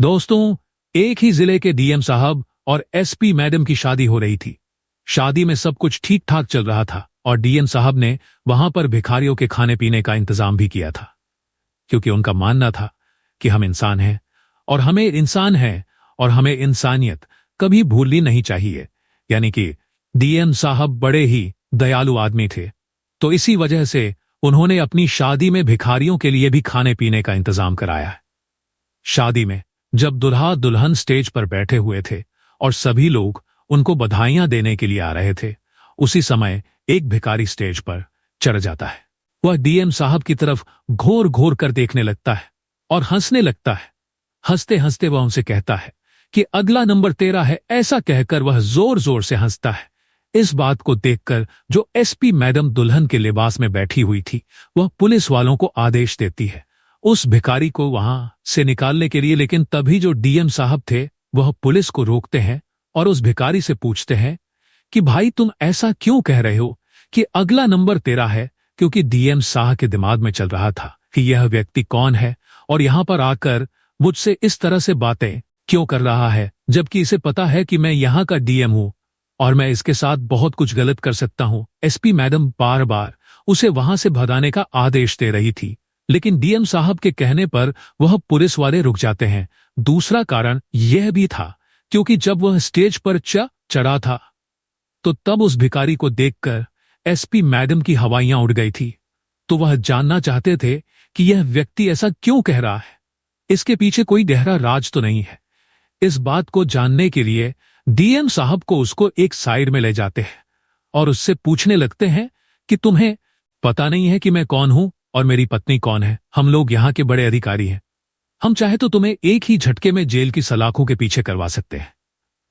दोस्तों, एक ही जिले के डीएम साहब और एसपी मैडम की शादी हो रही थी। शादी में सब कुछ ठीक ठाक चल रहा था और डीएम साहब ने वहां पर भिखारियों के खाने पीने का इंतजाम भी किया था, क्योंकि उनका मानना था कि हम इंसान हैं और हमें इंसानियत कभी भूलनी नहीं चाहिए। यानी कि डीएम साहब बड़े ही दयालु आदमी थे, तो इसी वजह से उन्होंने अपनी शादी में भिखारियों के लिए भी खाने पीने का इंतजाम कराया है। शादी में जब दुल्हा दुल्हन स्टेज पर बैठे हुए थे और सभी लोग उनको बधाइयां देने के लिए आ रहे थे, उसी समय एक भिखारी स्टेज पर चढ़ जाता है। वह डीएम साहब की तरफ घोर घोर कर देखने लगता है और हंसने लगता है। हंसते हंसते वह उनसे कहता है कि अगला नंबर तेरा है। ऐसा कहकर वह जोर जोर से हंसता है। इस बात को देखकर जो एसपी मैडम दुल्हन के लिबास में बैठी हुई थी, वह पुलिस वालों को आदेश देती है उस भिखारी को वहां से निकालने के लिए। लेकिन तभी जो डीएम साहब थे वह पुलिस को रोकते हैं और उस भिखारी से पूछते हैं कि भाई, तुम ऐसा क्यों कह रहे हो कि अगला नंबर तेरा है? क्योंकि डीएम साहब के दिमाग में चल रहा था कि यह व्यक्ति कौन है और यहां पर आकर मुझसे इस तरह से बातें क्यों कर रहा है, जबकि इसे पता है कि मैं यहां का डीएम हूं और मैं इसके साथ बहुत कुछ गलत कर सकता हूं। एसपी मैडम बार बार उसे वहां से भगाने का आदेश दे रही थी, लेकिन डीएम साहब के कहने पर वह पुलिस वाले रुक जाते हैं। दूसरा कारण यह भी था क्योंकि जब वह स्टेज पर चढ़ा था तो तब उस भिखारी को देखकर एसपी मैडम की हवाइयां उड़ गई थी। तो वह जानना चाहते थे कि यह व्यक्ति ऐसा क्यों कह रहा है, इसके पीछे कोई गहरा राज तो नहीं है। इस बात को जानने के लिए डीएम साहब को उसको एक साइड में ले जाते हैं और उससे पूछने लगते हैं कि तुम्हें पता नहीं है कि मैं कौन हूं और मेरी पत्नी कौन है? हम लोग यहाँ के बड़े अधिकारी हैं। हम चाहे तो तुम्हें एक ही झटके में जेल की सलाखों के पीछे करवा सकते हैं।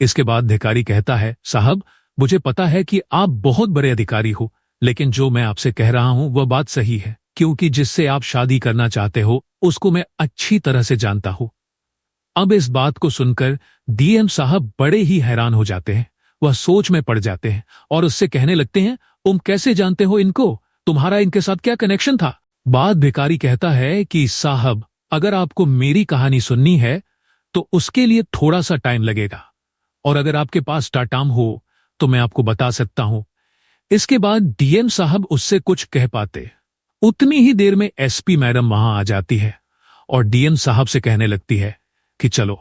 इसके बाद भिखारी कहता है, साहब, मुझे पता है कि आप बहुत बड़े अधिकारी हो, लेकिन जो मैं आपसे कह रहा हूं वह बात सही है, क्योंकि जिससे आप शादी करना चाहते हो उसको मैं अच्छी तरह से जानता हूं। अब इस बात को सुनकर डीएम साहब बड़े ही हैरान हो जाते हैं। वह सोच में पड़ जाते हैं और उससे कहने लगते हैं, तुम कैसे जानते हो इनको? तुम्हारा इनके साथ क्या कनेक्शन था? बाद भिखारी कहता है कि साहब, अगर आपको मेरी कहानी सुननी है तो उसके लिए थोड़ा सा टाइम लगेगा, और अगर आपके पास टाटाम हो तो मैं आपको बता सकता हूं। इसके बाद डीएम साहब उससे कुछ कह पाते उतनी ही देर में एसपी मैडम वहां आ जाती है और डीएम साहब से कहने लगती है कि चलो,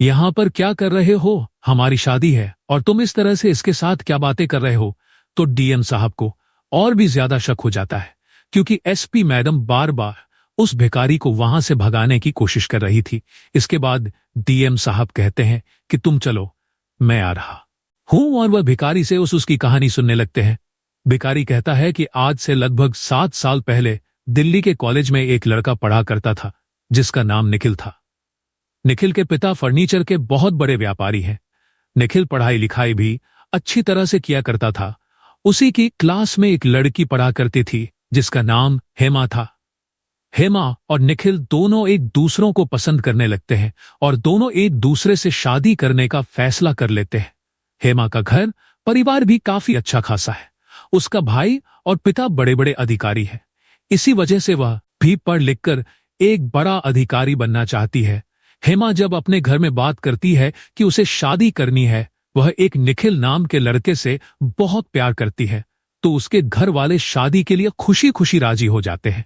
यहां पर क्या कर रहे हो? हमारी शादी है और तुम इस तरह से इसके साथ क्या बातें कर रहे हो? तो डीएम साहब को और भी ज्यादा शक हो जाता है, क्योंकि एसपी मैडम बार बार उस भिखारी को वहां से भगाने की कोशिश कर रही थी। इसके बाद डीएम साहब कहते हैं कि तुम चलो, मैं आ रहा हूं, और वह भिखारी से उसकी कहानी सुनने लगते हैं। भिखारी कहता है कि आज से लगभग 7 साल पहले दिल्ली के कॉलेज में एक लड़का पढ़ा करता था जिसका नाम निखिल था। निखिल के पिता फर्नीचर के बहुत बड़े व्यापारी हैं। निखिल पढ़ाई लिखाई भी अच्छी तरह से किया करता था। उसी की क्लास में एक लड़की पढ़ा करती थी जिसका नाम हेमा था। हेमा और निखिल दोनों एक दूसरों को पसंद करने लगते हैं और दोनों एक दूसरे से शादी करने का फैसला कर लेते हैं। हेमा का घर परिवार भी काफी अच्छा खासा है। उसका भाई और पिता बड़े बड़े अधिकारी हैं। इसी वजह से वह भी पढ़ लिखकर एक बड़ा अधिकारी बनना चाहती है। हेमा जब अपने घर में बात करती है कि उसे शादी करनी है, वह एक निखिल नाम के लड़के से बहुत प्यार करती है, तो उसके घर वाले शादी के लिए खुशी खुशी राजी हो जाते हैं।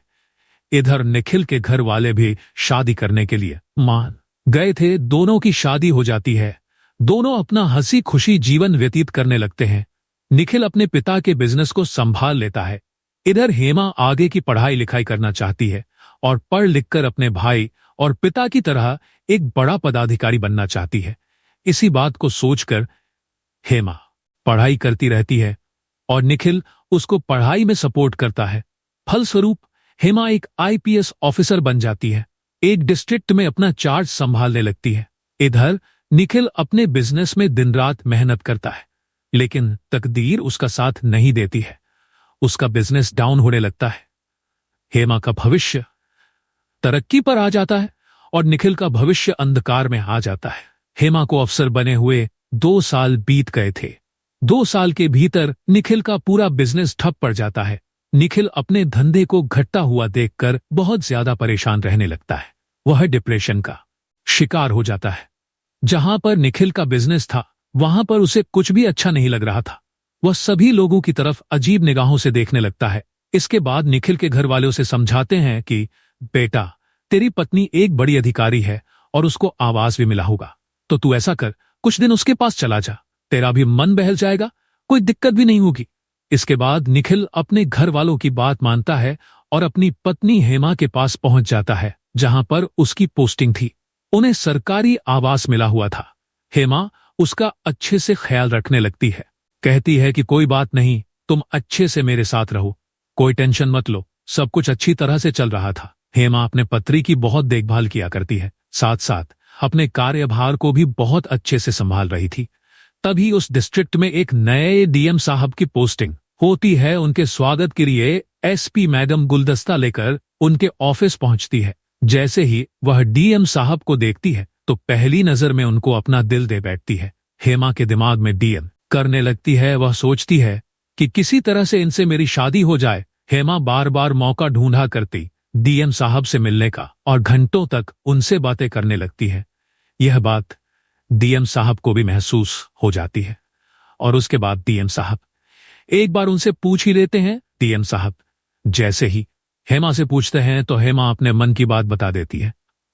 इधर निखिल के घर वाले भी शादी करने के लिए मान गए थे। दोनों की शादी हो जाती है। दोनों अपना हंसी खुशी जीवन व्यतीत करने लगते हैं। निखिल अपने पिता के बिजनेस को संभाल लेता है। इधर हेमा आगे की पढ़ाई लिखाई करना चाहती है और पढ़ लिखकर अपने भाई और पिता की तरह एक बड़ा पदाधिकारी बनना चाहती है। इसी बात को सोचकर हेमा पढ़ाई करती रहती है और निखिल उसको पढ़ाई में सपोर्ट करता है। फलस्वरूप हेमा एक आईपीएस ऑफिसर बन जाती है। एक डिस्ट्रिक्ट में अपना चार्ज संभालने लगती है। इधर निखिल अपने बिजनेस में दिन रात मेहनत करता है, लेकिन तकदीर उसका साथ नहीं देती है। उसका बिजनेस डाउन होने लगता है। हेमा का भविष्य तरक्की पर आ जाता है और निखिल का भविष्य अंधकार में आ जाता है। हेमा को अफसर बने हुए 2 साल बीत गए थे। 2 साल के भीतर निखिल का पूरा बिजनेस ठप पड़ जाता है। निखिल अपने धंधे को घटता हुआ देखकर बहुत ज्यादा परेशान रहने लगता है। वह डिप्रेशन का शिकार हो जाता है। जहां पर निखिल का बिजनेस था वहां पर उसे कुछ भी अच्छा नहीं लग रहा था। वह सभी लोगों की तरफ अजीब निगाहों से देखने लगता है। इसके बाद निखिल के घर वाले उसे समझाते हैं कि बेटा, तेरी पत्नी एक बड़ी अधिकारी है और उसको आवास भी मिला होगा, तो तू ऐसा कर, कुछ दिन उसके पास चला जा, तेरा भी मन बहल जाएगा, कोई दिक्कत भी नहीं होगी। इसके बाद निखिल अपने घर वालों की बात मानता है और अपनी पत्नी हेमा के पास पहुंच जाता है, जहां पर उसकी पोस्टिंग थी। उन्हें सरकारी आवास मिला हुआ था। हेमा उसका अच्छे से ख्याल रखने लगती है, कहती है कि कोई बात नहीं, तुम अच्छे से मेरे साथ रहो, कोई टेंशन मत लो, सब कुछ अच्छी तरह से चल रहा था। हेमा अपने पत्री की बहुत देखभाल किया करती है, साथ साथ अपने कार्यभार को भी बहुत अच्छे से संभाल रही थी। तभी उस डिस्ट्रिक्ट में एक नए डीएम साहब की पोस्टिंग होती है। उनके स्वागत के लिए एसपी मैडम गुलदस्ता लेकर उनके ऑफिस पहुंचती है। जैसे ही वह डीएम साहब को देखती है तो पहली नजर में उनको अपना दिल दे बैठती है। हेमा के दिमाग में डीएम करने लगती है। वह सोचती है कि किसी तरह से इनसे मेरी शादी हो जाए। हेमा बार बार मौका ढूंढा करती डीएम साहब से मिलने का और घंटों तक उनसे बातें करने लगती है। यह बात डीएम साहब को भी महसूस हो जाती है और उसके बाद डीएम साहब एक बार उनसे पूछ ही लेते हैं। डीएम साहब जैसे ही हेमा से पूछते हैं तो हेमा अपने मन की बात बता देती है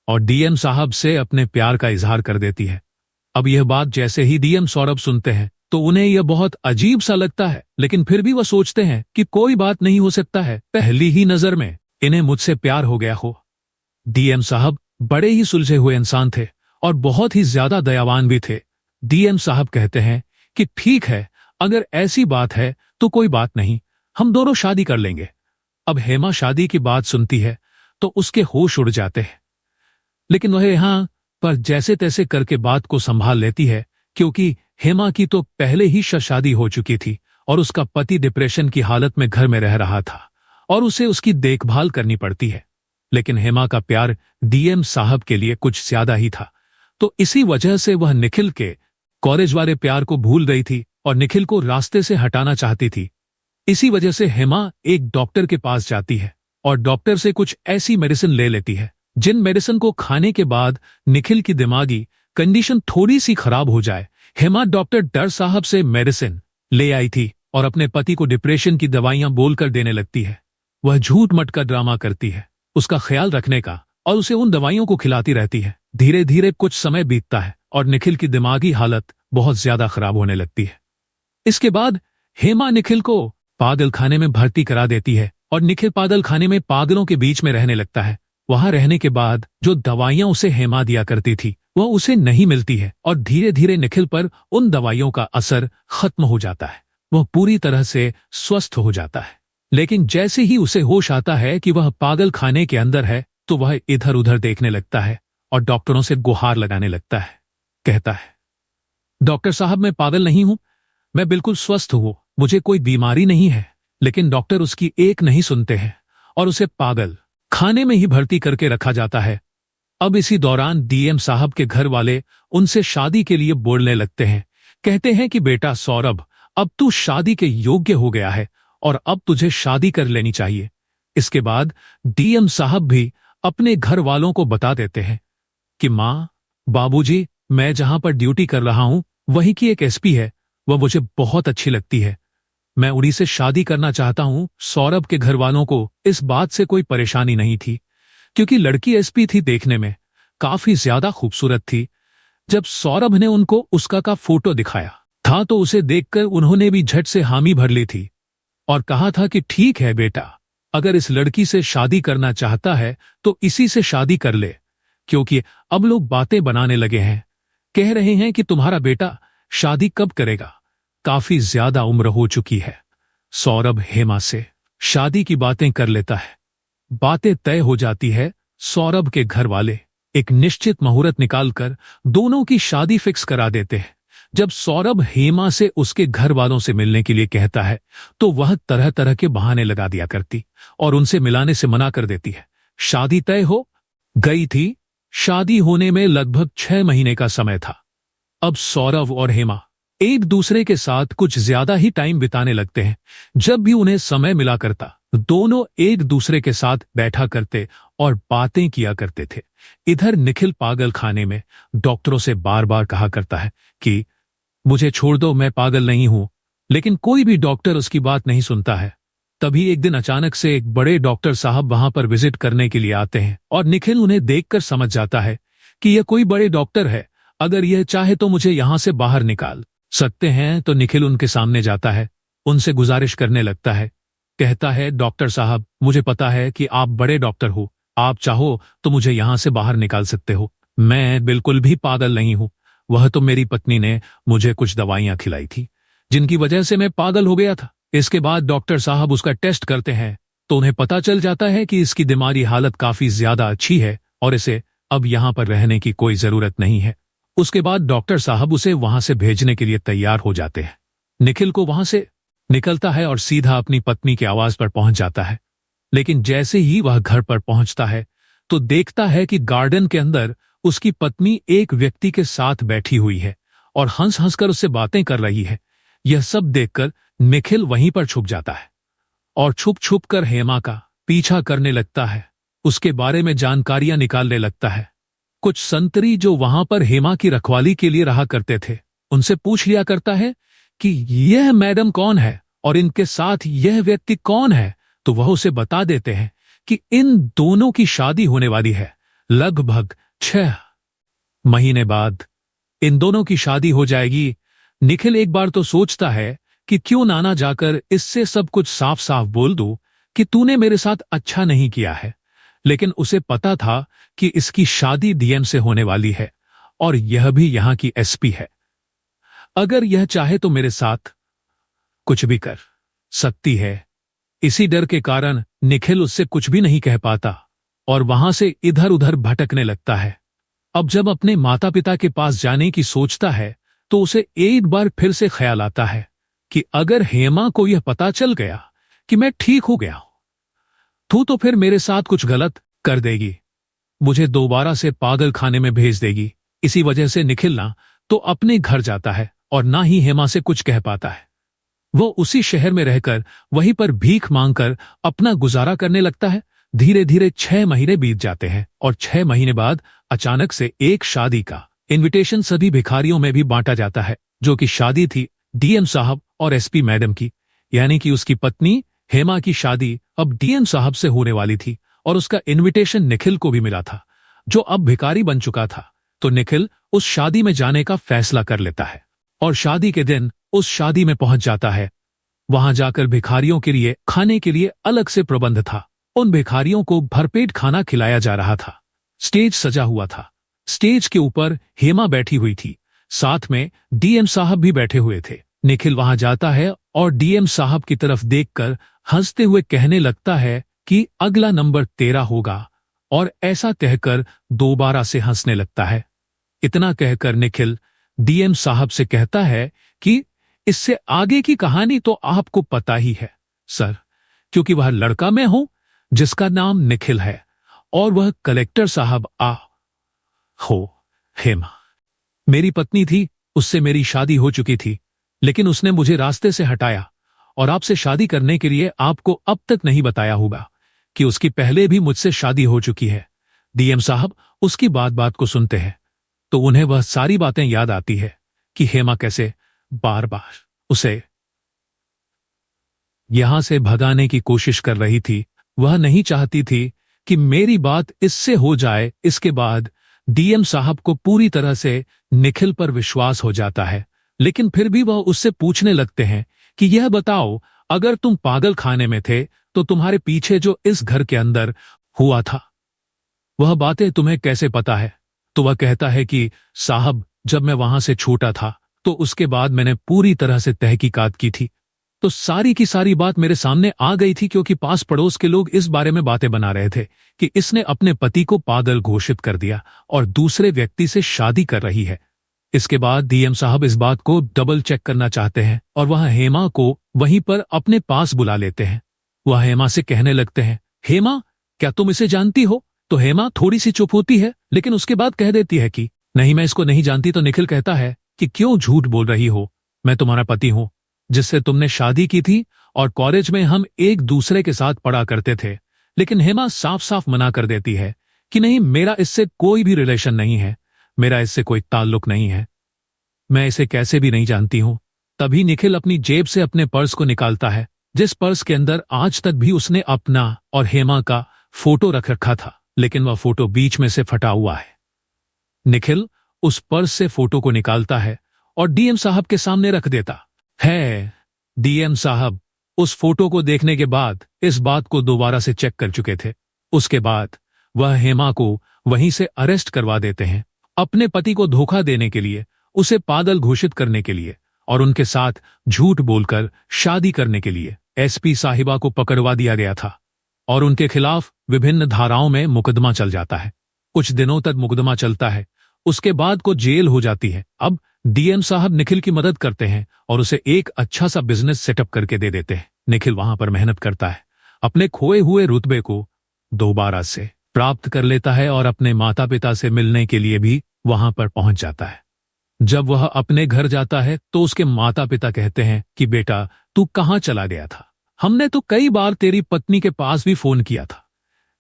और डीएम साहब से अपने प्यार का इजहार कर देती है। अब यह बात जैसे ही डीएम सौरभ सुनते हैं तो उन्हें यह बहुत अजीब सा लगता है, लेकिन फिर भी वह सोचते हैं कि कोई बात नहीं हो सकता है, पहली ही नजर में इन्हें मुझसे प्यार हो गया हो। डीएम साहब बड़े ही सुलझे हुए इंसान थे और बहुत ही ज्यादा दयावान भी थे। डीएम साहब कहते हैं कि ठीक है, अगर ऐसी बात है तो कोई बात नहीं, हम दोनों शादी कर लेंगे। अब हेमा शादी की बात सुनती है तो उसके होश उड़ जाते हैं, लेकिन वह यहां पर जैसे तैसे करके बात को संभाल लेती है, क्योंकि हेमा की तो पहले ही शादी हो चुकी थी और उसका पति डिप्रेशन की हालत में घर में रह रहा था और उसे उसकी देखभाल करनी पड़ती है। लेकिन हेमा का प्यार डीएम साहब के लिए कुछ ज्यादा ही था, तो इसी वजह से वह निखिल के कॉलेज वाले प्यार को भूल गई थी और निखिल को रास्ते से हटाना चाहती थी। इसी वजह से हेमा एक डॉक्टर के पास जाती है और डॉक्टर से कुछ ऐसी मेडिसिन ले लेती है जिन मेडिसिन को खाने के बाद निखिल की दिमागी कंडीशन थोड़ी सी खराब हो जाए। हेमा डॉक्टर डर साहब से मेडिसिन ले आई थी और अपने पति को डिप्रेशन की दवाइयां बोलकर देने लगती है। वह झूठ मट का ड्रामा करती है उसका ख्याल रखने का और उसे उन दवाइयों को खिलाती रहती है। धीरे धीरे कुछ समय बीतता है और निखिल की दिमागी हालत बहुत ज्यादा खराब होने लगती है। इसके बाद हेमा निखिल को पागल खाने में भर्ती करा देती है और निखिल पागल खाने में पागलों के बीच में रहने लगता है। वहां रहने के बाद जो दवाइयां उसे हेमा दिया करती थी वह उसे नहीं मिलती है और धीरे धीरे निखिल पर उन दवाइयों का असर खत्म हो जाता है। वह पूरी तरह से स्वस्थ हो जाता है, लेकिन जैसे ही उसे होश आता है कि वह पागल खाने के अंदर है तो वह इधर उधर देखने लगता है और डॉक्टरों से गुहार लगाने लगता है। कहता है, डॉक्टर साहब मैं पागल नहीं हूं, मैं बिल्कुल स्वस्थ हूं, मुझे कोई बीमारी नहीं है। लेकिन डॉक्टर उसकी एक नहीं सुनते हैं और उसे पागल खाने में ही भर्ती करके रखा जाता है। अब इसी दौरान डीएम साहब के घर वाले उनसे शादी के लिए बोलने लगते हैं। कहते हैं कि बेटा सौरभ, अब तू शादी के योग्य हो गया है और अब तुझे शादी कर लेनी चाहिए। इसके बाद डीएम साहब भी अपने घर वालों को बता देते हैं कि माँ, बाबूजी, मैं जहां पर ड्यूटी कर रहा हूं वहीं की एक एसपी है, वह मुझे बहुत अच्छी लगती है, मैं उन्हीं से शादी करना चाहता हूं। सौरभ के घर वालों को इस बात से कोई परेशानी नहीं थी, क्योंकि लड़की एसपी थी, देखने में काफी ज्यादा खूबसूरत थी। जब सौरभ ने उनको उसका का फोटो दिखाया था तो उसे देखकर उन्होंने भी झट से हामी भर ली थी और कहा था कि ठीक है बेटा, अगर इस लड़की से शादी करना चाहता है तो इसी से शादी कर ले, क्योंकि अब लोग बातें बनाने लगे हैं, कह रहे हैं कि तुम्हारा बेटा शादी कब करेगा, काफी ज्यादा उम्र हो चुकी है। सौरभ हेमा से शादी की बातें कर लेता है, बातें तय हो जाती है। सौरभ के घर वाले एक निश्चित मुहूर्त निकालकर दोनों की शादी फिक्स करा देते हैं। जब सौरभ हेमा से उसके घर वालों से मिलने के लिए कहता है तो वह तरह तरह के बहाने लगा दिया करती और उनसे मिलाने से मना कर देती है। शादी तय हो गई थी, शादी होने में लगभग 6 महीने का समय था। अब सौरभ और हेमा एक दूसरे के साथ कुछ ज्यादा ही टाइम बिताने लगते हैं। जब भी उन्हें समय मिला करता दोनों एक दूसरे के साथ बैठा करते और बातें किया करते थे। इधर निखिल पागल खाने में डॉक्टरों से बार बार कहा करता है कि मुझे छोड़ दो, मैं पागल नहीं हूं, लेकिन कोई भी डॉक्टर उसकी बात नहीं सुनता है। तभी एक दिन अचानक से एक बड़े डॉक्टर साहब वहां पर विजिट करने के लिए आते हैं और निखिल उन्हें देखकर समझ जाता है कि यह कोई बड़े डॉक्टर है, अगर यह चाहे तो मुझे यहां से बाहर निकाल सकते हैं। तो निखिल उनके सामने जाता है, उनसे गुजारिश करने लगता है, कहता है डॉक्टर साहब, मुझे पता है कि आप बड़े डॉक्टर हो, आप चाहो तो मुझे यहां से बाहर निकाल सकते हो, मैं बिल्कुल भी पागल नहीं हूं। वह तो मेरी पत्नी ने मुझे कुछ दवाइयां खिलाई थी जिनकी वजह से मैं पागल हो गया था। इसके बाद डॉक्टर साहब उसका टेस्ट करते हैं तो उन्हें पता चल जाता है कि इसकी दिमागी हालत काफी ज्यादा अच्छी है और इसे अब यहां पर रहने की कोई जरूरत नहीं है। उसके बाद डॉक्टर साहब उसे वहां से भेजने के लिए तैयार हो जाते हैं। निखिल को वहां से निकलता है और सीधा अपनी पत्नी के आवाज पर पहुंच जाता है। लेकिन जैसे ही वह घर पर पहुंचता है तो देखता है कि गार्डन के अंदर उसकी पत्नी एक व्यक्ति के साथ बैठी हुई है और हंस हंसकर उससे बातें कर रही है। यह सब देखकर निखिल वहीं पर छुप जाता है और छुप छुप कर हेमा का पीछा करने लगता है, उसके बारे में जानकारियां निकालने लगता है। कुछ संतरी जो वहां पर हेमा की रखवाली के लिए रहा करते थे, उनसे पूछ लिया करता है कि यह मैडम कौन है और इनके साथ यह व्यक्ति कौन है। तो वह उसे बता देते हैं कि इन दोनों की शादी होने वाली है, लगभग 6 महीने बाद इन दोनों की शादी हो जाएगी। निखिल एक बार तो सोचता है कि क्यों नाना जाकर इससे सब कुछ साफ साफ बोल दूं कि तूने मेरे साथ अच्छा नहीं किया है, लेकिन उसे पता था कि इसकी शादी डीएम से होने वाली है और यह भी यहां की एसपी है। अगर यह चाहे तो मेरे साथ कुछ भी कर सकती है। इसी डर के कारण निखिल उससे कुछ भी नहीं कह पाता और वहां से इधर उधर भटकने लगता है। अब जब अपने माता पिता के पास जाने की सोचता है तो उसे एक बार फिर से ख्याल आता है कि अगर हेमा को यह पता चल गया कि मैं ठीक हो गया हूं तो फिर मेरे साथ कुछ गलत कर देगी, मुझे दोबारा से पागल खाने में भेज देगी। इसी वजह से निखिल ना तो अपने घर जाता है और ना ही हेमा से कुछ कह पाता है। वो उसी शहर में रहकर वहीं पर भीख मांगकर अपना गुजारा करने लगता है। धीरे धीरे 6 महीने बीत जाते हैं और 6 महीने बाद अचानक से एक शादी का इनविटेशन सभी भिखारियों में भी बांटा जाता है, जो कि शादी थी डीएम साहब और एसपी मैडम की, यानी कि उसकी पत्नी हेमा की शादी अब डीएम साहब से होने वाली थी और उसका इनविटेशन निखिल को भी मिला था, जो अब भिखारी बन चुका था। तो निखिल उस शादी में जाने का फैसला कर लेता है और शादी के दिन उस शादी में पहुंच जाता है। वहां जाकर भिखारियों के लिए खाने के लिए अलग से प्रबंध था। उन भिखारियों को भरपेट खाना खिलाया जा रहा था। स्टेज सजा हुआ था, स्टेज के ऊपर हेमा बैठी हुई थी, साथ में डीएम साहब भी बैठे हुए थे। निखिल वहां जाता है और डीएम साहब की तरफ देखकर हंसते हुए कहने लगता है कि अगला नंबर 13 होगा, और ऐसा कहकर दोबारा से हंसने लगता है। इतना कहकर निखिल डीएम साहब से कहता है कि इससे आगे की कहानी तो आपको पता ही है सर, क्योंकि वह लड़का मैं हूं जिसका नाम निखिल है और वह कलेक्टर साहब हेमा मेरी पत्नी थी, उससे मेरी शादी हो चुकी थी, लेकिन उसने मुझे रास्ते से हटाया और आपसे शादी करने के लिए आपको अब तक नहीं बताया होगा कि उसकी पहले भी मुझसे शादी हो चुकी है। डीएम साहब उसकी बात बात को सुनते हैं तो उन्हें वह सारी बातें याद आती है कि हेमा कैसे बार बार उसे यहां से भगाने की कोशिश कर रही थी। वह नहीं चाहती थी कि मेरी बात इससे हो जाए। इसके बाद डीएम साहब को पूरी तरह से निखिल पर विश्वास हो जाता है, लेकिन फिर भी वह उससे पूछने लगते हैं कि यह बताओ, अगर तुम पागल खाने में थे तो तुम्हारे पीछे जो इस घर के अंदर हुआ था वह बातें तुम्हें कैसे पता है? तो वह कहता है कि साहब, जब मैं वहां से छूटा था तो उसके बाद मैंने पूरी तरह से तहकीकात की थी, तो सारी की सारी बात मेरे सामने आ गई थी, क्योंकि पास पड़ोस के लोग इस बारे में बातें बना रहे थे कि इसने अपने पति को पागल घोषित कर दिया और दूसरे व्यक्ति से शादी कर रही है। इसके बाद डीएम साहब इस बात को डबल चेक करना चाहते हैं और वह हेमा को वहीं पर अपने पास बुला लेते हैं। वह हेमा से कहने लगते हैं, हेमा, क्या तुम इसे जानती हो? तो हेमा थोड़ी सी चुप होती है, लेकिन उसके बाद कह देती है कि नहीं, मैं इसको नहीं जानती। तो निखिल कहता है कि क्यों झूठ बोल रही हो, मैं तुम्हारा पति हूं जिससे तुमने शादी की थी और कॉलेज में हम एक दूसरे के साथ पढ़ा करते थे। लेकिन हेमा साफ साफ मना कर देती है कि नहीं, मेरा इससे कोई भी रिलेशन नहीं है, मेरा इससे कोई ताल्लुक नहीं है, मैं इसे कैसे भी नहीं जानती हूं। तभी निखिल अपनी जेब से अपने पर्स को निकालता है, जिस पर्स के अंदर आज तक भी उसने अपना और हेमा का फोटो रख रखा था, लेकिन वह फोटो बीच में से फटा हुआ है। निखिल उस पर्स से फोटो को निकालता है और डीएम साहब के सामने रख देता है। डीएम साहब उस फोटो को देखने के बाद इस बात को दोबारा से चेक कर चुके थे। उसके बाद वह हेमा को वहीं से अरेस्ट करवा देते हैं, अपने पति को धोखा देने के लिए, उसे पागल घोषित करने के लिए और उनके साथ झूठ बोलकर शादी करने के लिए। एसपी साहिबा को पकड़वा दिया गया था और उनके खिलाफ विभिन्न धाराओं में मुकदमा चल जाता है। कुछ दिनों तक मुकदमा चलता है, उसके बाद को जेल हो जाती है। अब डीएम साहब निखिल की मदद करते हैं और उसे एक अच्छा सा बिजनेस सेटअप करके दे देते हैं। निखिल वहां पर मेहनत करता है, अपने खोए हुए रुतबे को दोबारा से प्राप्त कर लेता है और अपने माता पिता से मिलने के लिए भी वहां पर पहुंच जाता है। जब वह अपने घर जाता है तो उसके माता पिता कहते हैं कि बेटा, तू कहां चला गया था? हमने तो कई बार तेरी पत्नी के पास भी फोन किया था,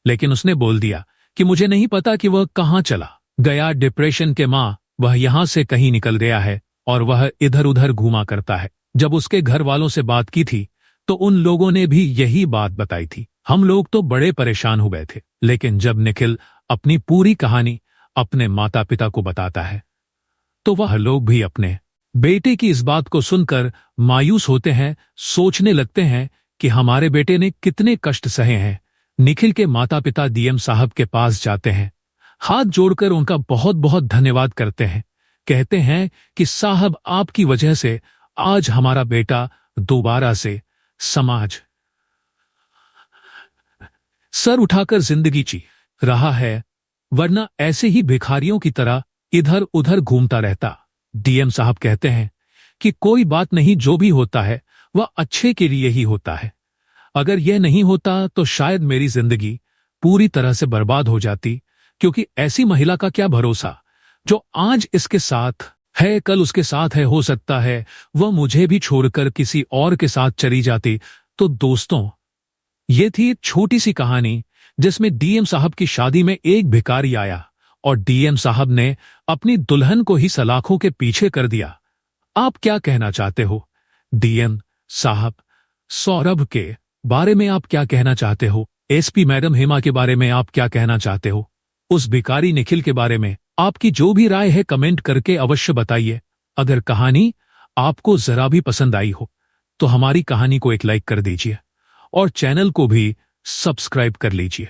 लेकिन उसने बोल दिया कि मुझे नहीं पता कि वह कहां चला गया। डिप्रेशन के मां वह यहां से कहीं निकल गया है और वह इधर उधर घूमा करता है। जब उसके घर वालों से बात की थी तो उन लोगों ने भी यही बात बताई थी। हम लोग तो बड़े परेशान हो गए थे, लेकिन जब निखिल अपनी पूरी कहानी अपने माता पिता को बताता है तो वह लोग भी अपने बेटे की इस बात को सुनकर मायूस होते हैं, सोचने लगते हैं कि हमारे बेटे ने कितने कष्ट सहे हैं। निखिल के माता पिता डीएम साहब के पास जाते हैं, हाथ जोड़कर उनका बहुत बहुत धन्यवाद करते हैं, कहते हैं कि साहब, आपकी वजह से आज हमारा बेटा दोबारा से समाज सर उठाकर जिंदगी जी रहा है, वरना ऐसे ही भिखारियों की तरह इधर उधर घूमता रहता। डीएम साहब कहते हैं कि कोई बात नहीं, जो भी होता है वह अच्छे के लिए ही होता है। अगर यह नहीं होता तो शायद मेरी जिंदगी पूरी तरह से बर्बाद हो जाती, क्योंकि ऐसी महिला का क्या भरोसा, जो आज इसके साथ है कल उसके साथ है, हो सकता है वह मुझे भी छोड़कर किसी और के साथ चली जाती। तो दोस्तों, ये थी एक छोटी सी कहानी जिसमें डीएम साहब की शादी में एक भिखारी आया और डीएम साहब ने अपनी दुल्हन को ही सलाखों के पीछे कर दिया। आप क्या कहना चाहते हो? डीएम साहब सौरभ के बारे में आप क्या कहना चाहते हो? एसपी मैडम हेमा के बारे में आप क्या कहना चाहते हो? उस भिखारी निखिल के बारे में आपकी जो भी राय है कमेंट करके अवश्य बताइए। अगर कहानी आपको जरा भी पसंद आई हो तो हमारी कहानी को एक लाइक कर दीजिए और चैनल को भी सब्सक्राइब कर लीजिए।